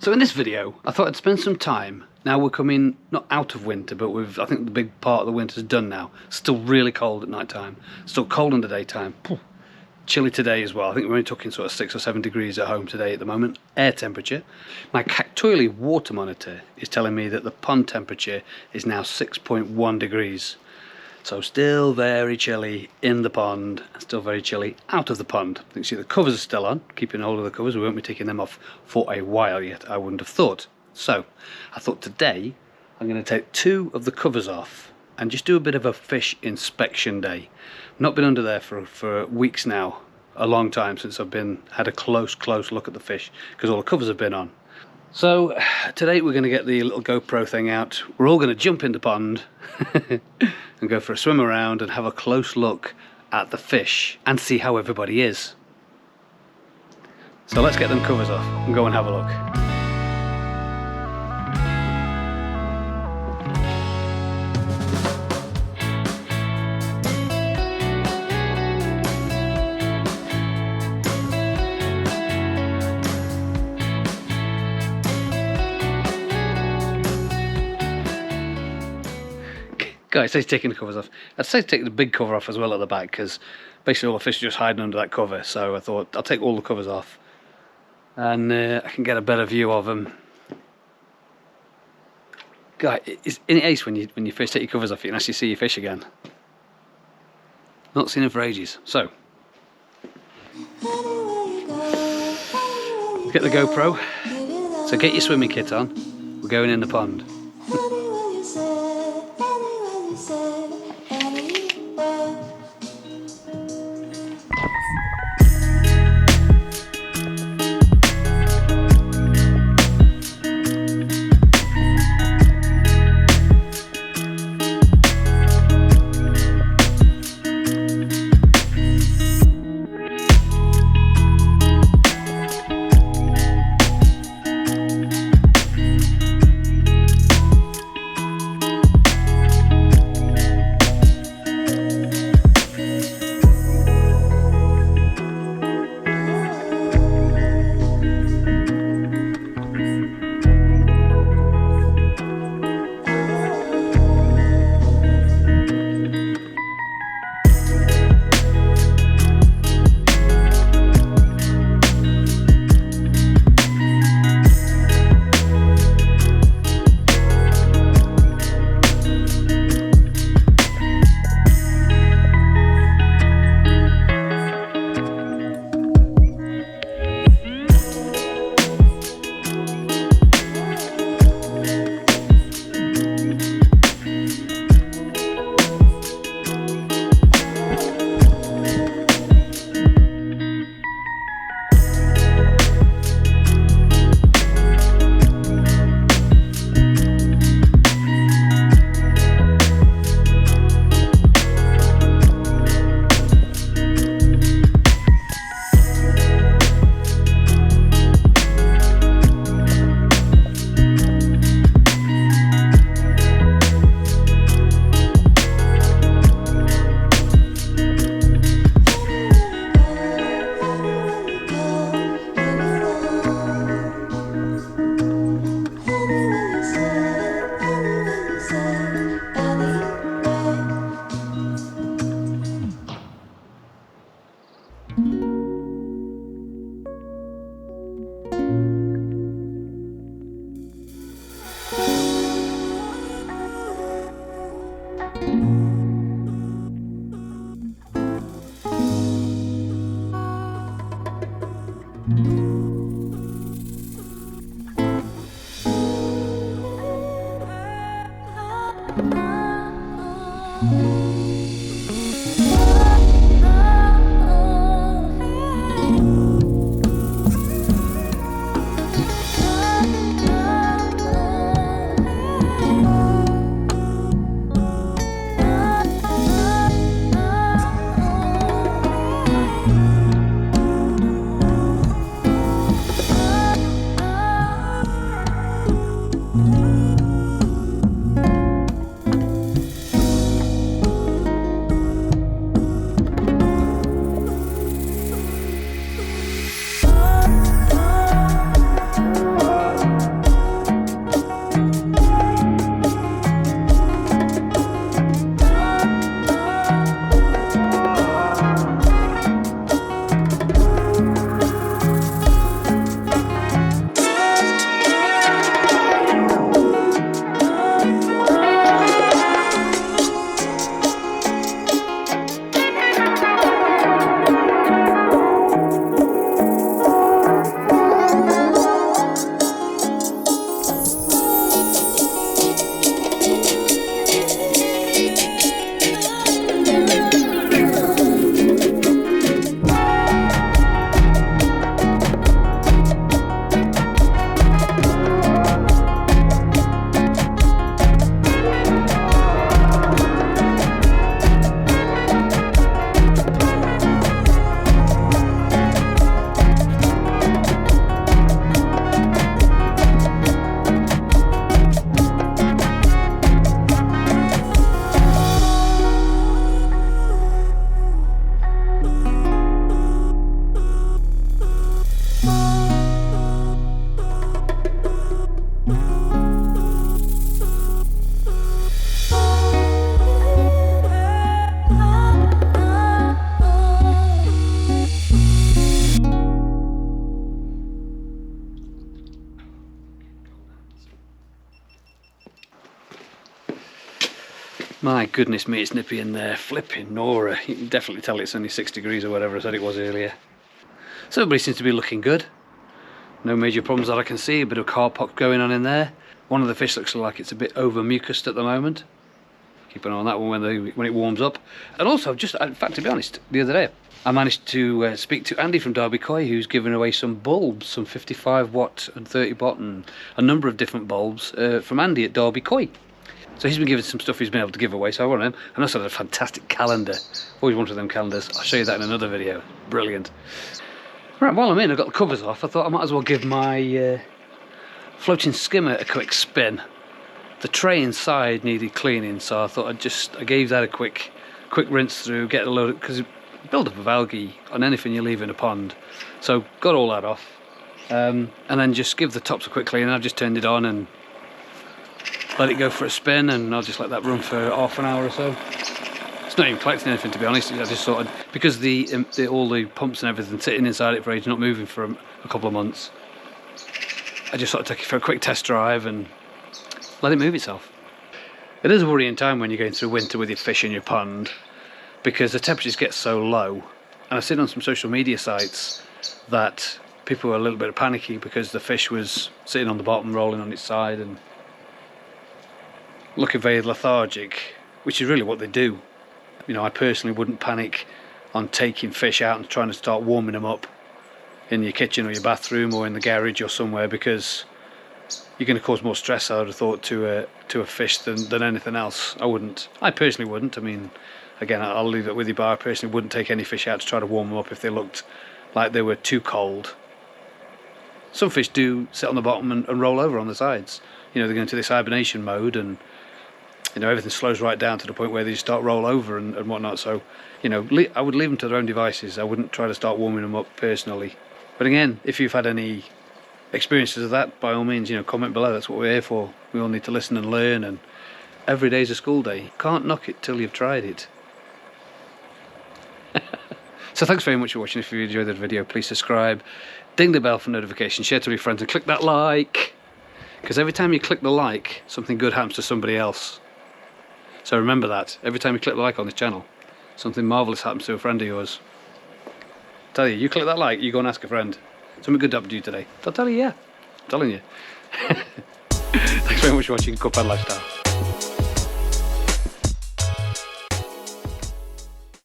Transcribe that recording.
So in this video, I thought I'd spend some time. Now we're coming not out of winter, but I think the big part of the winter's done now. Still really cold at night time, still cold in the daytime. Chilly today as well. I think we're only talking sort of 6 or 7 degrees at home today at the moment, air temperature. My Kactoily Water monitor is telling me that the pond temperature is now 6.1 degrees. So still very chilly in the pond, and still very chilly out of the pond. You can see the covers are still on, keeping hold of the covers. We won't be taking them off for a while yet, I wouldn't have thought. So I thought today I'm going to take 2 of the covers off and just do a bit of a fish inspection day. Not been under there for weeks now, a long time since I've had a close look at the fish, because all the covers have been on. So today we're going to get the little GoPro thing out. We're all going to jump in the pond and go for a swim around and have a close look at the fish and see how everybody is. So let's get them covers off and go and have a look. Guys, it says taking the covers off. I'd say take the big cover off as well at the back, because basically all the fish are just hiding under that cover. So I thought I'll take all the covers off and I can get a better view of them. Guys, isn't it ace when you first take your covers off, you can actually see your fish again? Not seen them for ages. So get the GoPro. So get your swimming kit on. We're going in the pond. My goodness me, it's nippy in there. Flipping Nora. You can definitely tell it's only 6 degrees or whatever I said it was earlier. So everybody seems to be looking good. No major problems that I can see. A bit of car pop going on in there. One of the fish looks like it's a bit over mucused at the moment. Keep an eye on that one when it warms up. And also, just in fact, to be honest, the other day I managed to speak to Andy from Derby Koi, who's given away some bulbs, some 55 watt and 30 watt and a number of different bulbs from Andy at Derby Koi. So he's been given some stuff he's been able to give away, so I want him. And also a fantastic calendar. Always wanted them calendars. I'll show you that in another video. Brilliant. Right, while I'm in, I've got the covers off. I thought I might as well give my floating skimmer a quick spin. The tray inside needed cleaning, so I thought I gave that a quick rinse through, get a load of, because build up of algae on anything you leave in a pond. So got all that off, and then just give the tops a quick clean. I've just turned it on and let it go for a spin, and I'll just let that run for half an hour or so. It's not even collecting anything, to be honest. I just thought, because all the pumps and everything sitting inside it for ages, not moving for a couple of months, I just sort of took it for a quick test drive and let it move itself. It is a worrying time when you're going through winter with your fish in your pond, because the temperatures get so low. And I've seen on some social media sites that people were a little bit panicky because the fish was sitting on the bottom, rolling on its side and looking very lethargic, which is really what they do. You know, I personally wouldn't panic on taking fish out and trying to start warming them up in your kitchen or your bathroom or in the garage or somewhere, because you're going to cause more stress, I would have thought, to a fish than anything else. I personally wouldn't. I mean, again, I'll leave it with you, but I personally wouldn't take any fish out to try to warm them up if they looked like they were too cold. Some fish do sit on the bottom and roll over on the sides. You know, they go into this hibernation mode, and you know, everything slows right down to the point where they just start roll over and whatnot. So, you know, I would leave them to their own devices. I wouldn't try to start warming them up personally. But again, if you've had any experiences of that, by all means, you know, comment below. That's what we're here for. We all need to listen and learn, and every day's a school day. Can't knock it till you've tried it. So thanks very much for watching. If you enjoyed the video, please subscribe, ding the bell for notifications, share to your friends, and click that like, because every time you click the like, something good happens to somebody else. So remember that every time you click the like on this channel, something marvellous happens to a friend of yours. Tell you click that like, you go and ask a friend. Something good happened to you today. They'll tell you, yeah. I'm telling you. Thanks very much for watching KoiPondLifestyle.